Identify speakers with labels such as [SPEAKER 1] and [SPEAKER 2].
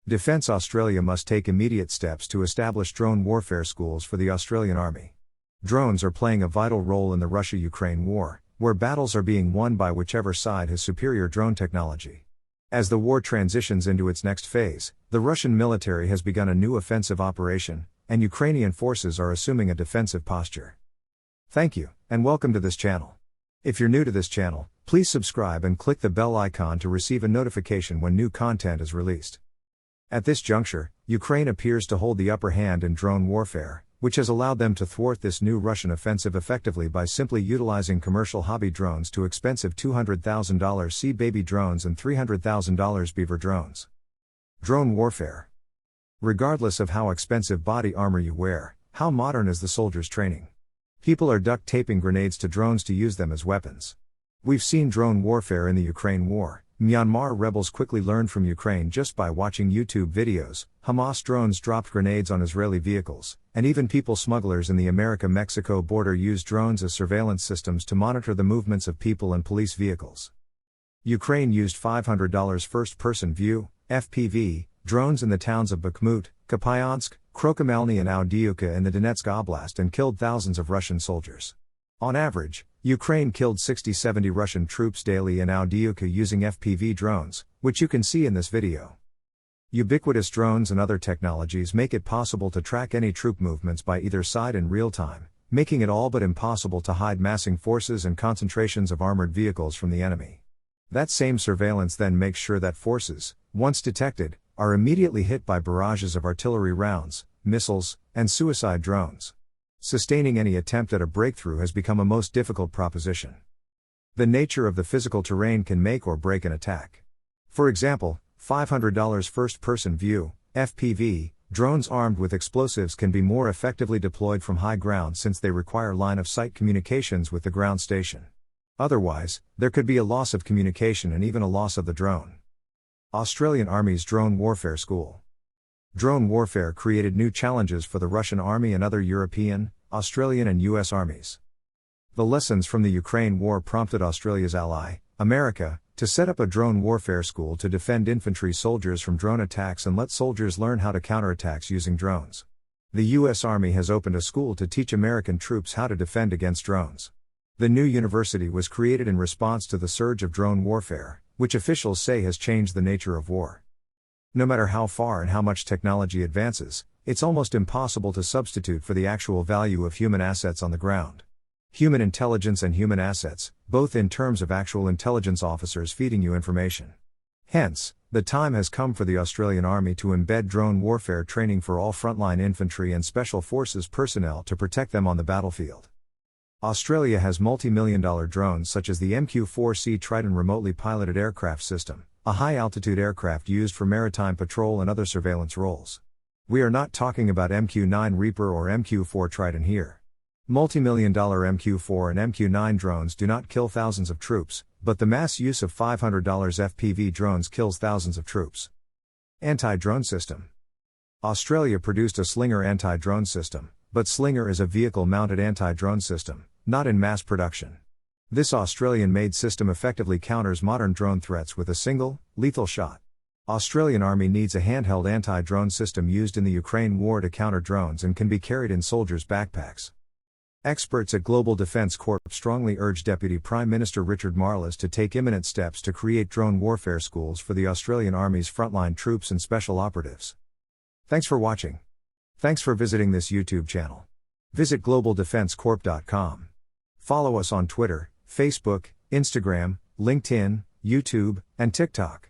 [SPEAKER 1] Defence Australia must take immediate steps to establish drone warfare schools for the Australian Army. Drones are playing a vital role in the Russia-Ukraine war, where battles are being won by whichever side has superior drone technology. As the war transitions into its next phase, the Russian military has begun a new offensive operation, and Ukrainian forces are assuming a defensive posture. Thank you, and welcome to this channel. If you're new to this channel, please subscribe and click the bell icon to receive a notification when new content is released. At this juncture, Ukraine appears to hold the upper hand in drone warfare, which has allowed them to thwart this new Russian offensive effectively by simply utilizing commercial hobby drones to expensive $200,000 Sea Baby drones and $300,000 Beaver drones. Drone warfare. Regardless of how expensive body armor you wear, how modern is the soldier's training? People are duct-taping grenades to drones to use them as weapons. We've seen drone warfare in the Ukraine war. Myanmar rebels quickly learned from Ukraine just by watching YouTube videos. Hamas drones dropped grenades on Israeli vehicles, and even people smugglers in the America-Mexico border use drones as surveillance systems to monitor the movements of people and police vehicles. Ukraine used $500 first-person view, FPV, drones in the towns of Bakhmut, Kupyansk, Krokhmalne and Avdiivka in the Donetsk oblast and killed thousands of Russian soldiers. On average, Ukraine killed 60-70 Russian troops daily in Avdiivka using FPV drones, which you can see in this video. Ubiquitous drones and other technologies make it possible to track any troop movements by either side in real time, making it all but impossible to hide massing forces and concentrations of armored vehicles from the enemy. That same surveillance then makes sure that forces, once detected, are immediately hit by barrages of artillery rounds, missiles, and suicide drones. Sustaining any attempt at a breakthrough has become a most difficult proposition. The nature of the physical terrain can make or break an attack. For example, $500 first-person view, FPV, drones armed with explosives can be more effectively deployed from high ground since they require line-of-sight communications with the ground station. Otherwise, there could be a loss of communication and even a loss of the drone. Australian Army's Drone Warfare School. Drone warfare created new challenges for the Russian Army and other European, Australian and US armies. The lessons from the Ukraine war prompted Australia's ally, America, to set up a drone warfare school to defend infantry soldiers from drone attacks and let soldiers learn how to counterattacks using drones. The US Army has opened a school to teach American troops how to defend against drones. The new university was created in response to the surge of drone warfare, which officials say has changed the nature of war. No matter how far and how much technology advances, it's almost impossible to substitute for the actual value of human assets on the ground. Human intelligence and human assets, both in terms of actual intelligence officers feeding you information. Hence, the time has come for the Australian Army to embed drone warfare training for all frontline infantry and special forces personnel to protect them on the battlefield. Australia has multi-million-dollar drones such as the MQ-4C Triton remotely piloted aircraft system, a high-altitude aircraft used for maritime patrol and other surveillance roles. We are not talking about MQ-9 Reaper or MQ-4 Triton here. Multi-million-dollar MQ-4 and MQ-9 drones do not kill thousands of troops, but the mass use of $500 FPV drones kills thousands of troops. Anti-drone system. Australia produced a Slinger anti-drone system, but Slinger is a vehicle-mounted anti-drone system, not in mass production. This Australian-made system effectively counters modern drone threats with a single, lethal shot. Australian Army needs a handheld anti-drone system used in the Ukraine war to counter drones and can be carried in soldiers' backpacks. Experts at Global Defence Corp strongly urge Deputy Prime Minister Richard Marles to take imminent steps to create drone warfare schools for the Australian Army's frontline troops and special operatives. Thanks for watching. Thanks for visiting this YouTube channel. Visit globaldefensecorp.com. Follow us on Twitter, Facebook, Instagram, LinkedIn, YouTube, and TikTok.